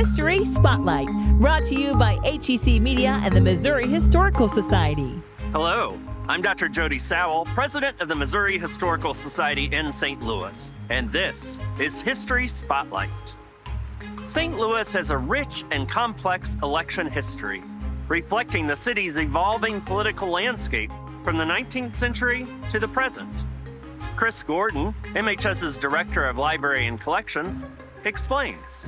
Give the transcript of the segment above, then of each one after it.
History Spotlight, brought to you by HEC Media and the Missouri Historical Society. Hello, I'm Dr. Jody Sowell, president of the Missouri Historical Society in St. Louis, and this is History Spotlight. St. Louis has a rich and complex election history, reflecting the city's evolving political landscape from the 19th century to the present. Chris Gordon, MHS's Director of Library and Collections, explains.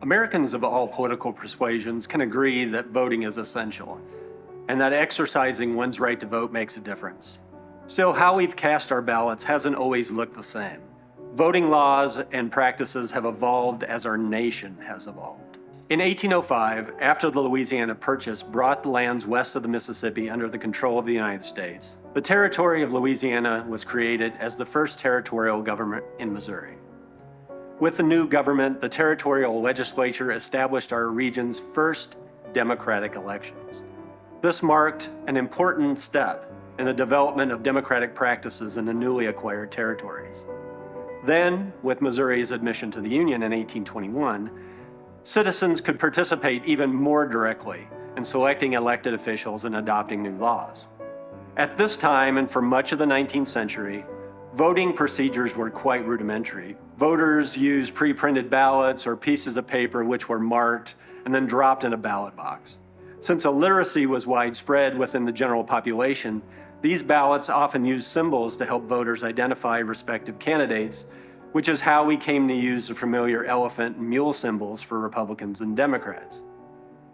Americans of all political persuasions can agree that voting is essential and that exercising one's right to vote makes a difference. Still, how we've cast our ballots hasn't always looked the same. Voting laws and practices have evolved as our nation has evolved. In 1805, after the Louisiana Purchase brought the lands west of the Mississippi under the control of the United States, the territory of Louisiana was created as the first territorial government in Missouri. With the new government, the territorial legislature established our region's first democratic elections. This marked an important step in the development of democratic practices in the newly acquired territories. Then, with Missouri's admission to the Union in 1821, citizens could participate even more directly in selecting elected officials and adopting new laws. At this time, and for much of the 19th century, voting procedures were quite rudimentary. Voters used pre-printed ballots or pieces of paper which were marked and then dropped in a ballot box. Since illiteracy was widespread within the general population, these ballots often used symbols to help voters identify respective candidates, which is how we came to use the familiar elephant and mule symbols for Republicans and Democrats.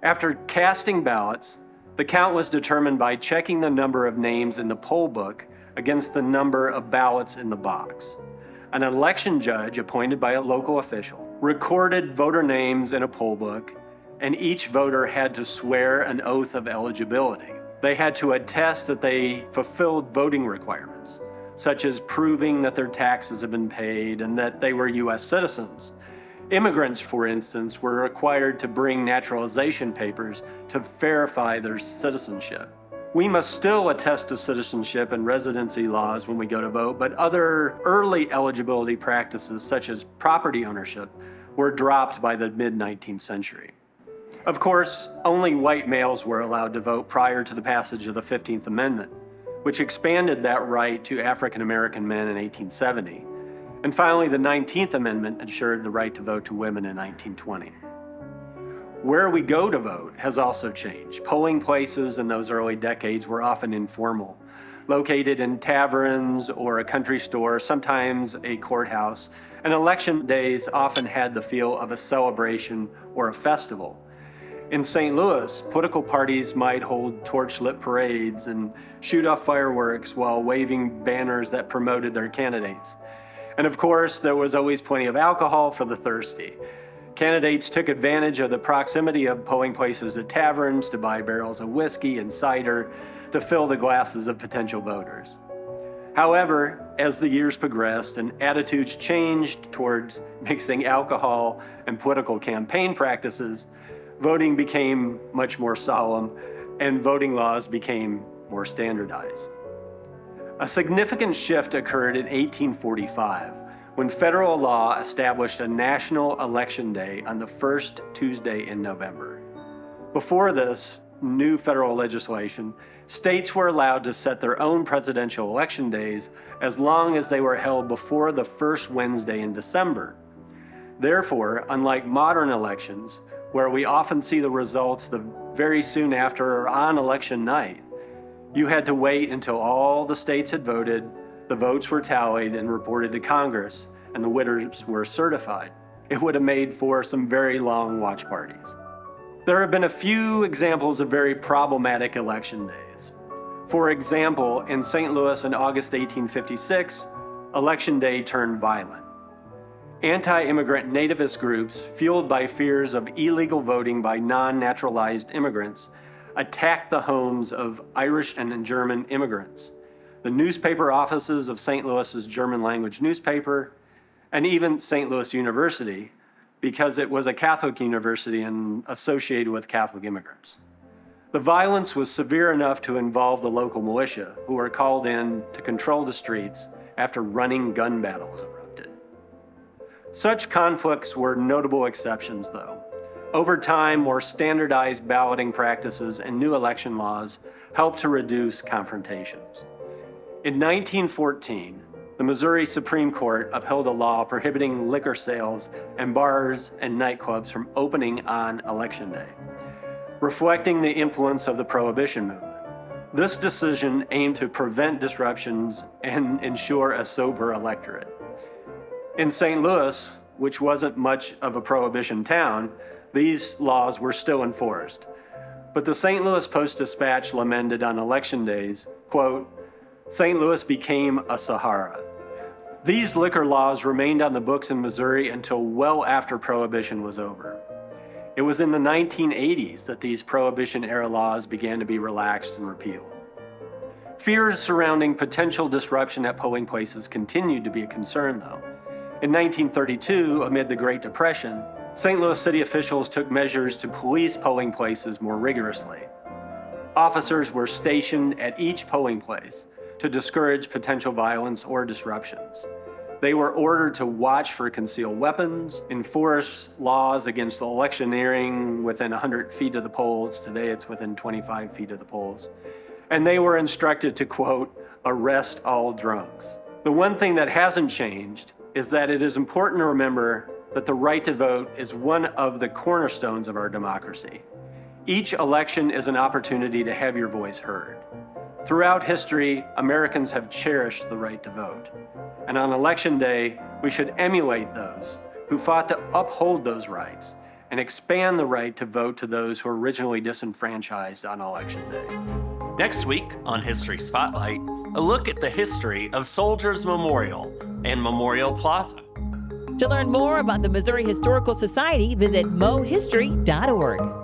After casting ballots, the count was determined by checking the number of names in the poll book against the number of ballots in the box. An election judge appointed by a local official recorded voter names in a poll book, and each voter had to swear an oath of eligibility. They had to attest that they fulfilled voting requirements, such as proving that their taxes had been paid and that they were U.S. citizens. Immigrants, for instance, were required to bring naturalization papers to verify their citizenship. We must still attest to citizenship and residency laws when we go to vote, but other early eligibility practices, such as property ownership, were dropped by the mid-19th century. Of course, only white males were allowed to vote prior to the passage of the 15th Amendment, which expanded that right to African American men in 1870. And finally, the 19th Amendment ensured the right to vote to women in 1920. Where we go to vote has also changed. Polling places in those early decades were often informal, located in taverns or a country store, sometimes a courthouse, and election days often had the feel of a celebration or a festival. In St. Louis, political parties might hold torch-lit parades and shoot off fireworks while waving banners that promoted their candidates. And of course, there was always plenty of alcohol for the thirsty. Candidates took advantage of the proximity of polling places to taverns to buy barrels of whiskey and cider to fill the glasses of potential voters. However, as the years progressed and attitudes changed towards mixing alcohol and political campaign practices, voting became much more solemn and voting laws became more standardized. A significant shift occurred in 1845 when federal law established a national election day on the first Tuesday in November. Before this new federal legislation, states were allowed to set their own presidential election days as long as they were held before the first Wednesday in December. Therefore, unlike modern elections, where we often see the results very soon after or on election night, you had to wait until all the states had voted, the votes were tallied and reported to Congress, and the winners were certified. It would have made for some very long watch parties. There have been a few examples of very problematic election days. For example, in St. Louis in August 1856, Election Day turned violent. Anti-immigrant nativist groups, fueled by fears of illegal voting by non-naturalized immigrants, attacked the homes of Irish and German immigrants, the newspaper offices of St. Louis's German language newspaper, and even St. Louis University, because it was a Catholic university and associated with Catholic immigrants. The violence was severe enough to involve the local militia, who were called in to control the streets after running gun battles erupted. Such conflicts were notable exceptions, though. Over time, more standardized balloting practices and new election laws helped to reduce confrontations. In 1914, the Missouri Supreme Court upheld a law prohibiting liquor sales and bars and nightclubs from opening on Election Day, reflecting the influence of the Prohibition movement. This decision aimed to prevent disruptions and ensure a sober electorate. In St. Louis, which wasn't much of a Prohibition town, these laws were still enforced. But the St. Louis Post-Dispatch lamented on election days, quote, "St. Louis became a Sahara." These liquor laws remained on the books in Missouri until well after Prohibition was over. It was in the 1980s that these Prohibition-era laws began to be relaxed and repealed. Fears surrounding potential disruption at polling places continued to be a concern, though. In 1932, amid the Great Depression, St. Louis city officials took measures to police polling places more rigorously. Officers were stationed at each polling place to discourage potential violence or disruptions. They were ordered to watch for concealed weapons, enforce laws against electioneering within 100 feet of the polls. Today it's within 25 feet of the polls. And they were instructed to, quote, "arrest all drunks." The one thing that hasn't changed is that it is important to remember that the right to vote is one of the cornerstones of our democracy. Each election is an opportunity to have your voice heard. Throughout history, Americans have cherished the right to vote. And on Election Day, we should emulate those who fought to uphold those rights and expand the right to vote to those who were originally disenfranchised on Election Day. Next week on History Spotlight, a look at the history of Soldiers Memorial and Memorial Plaza. To learn more about the Missouri Historical Society, visit mohistory.org.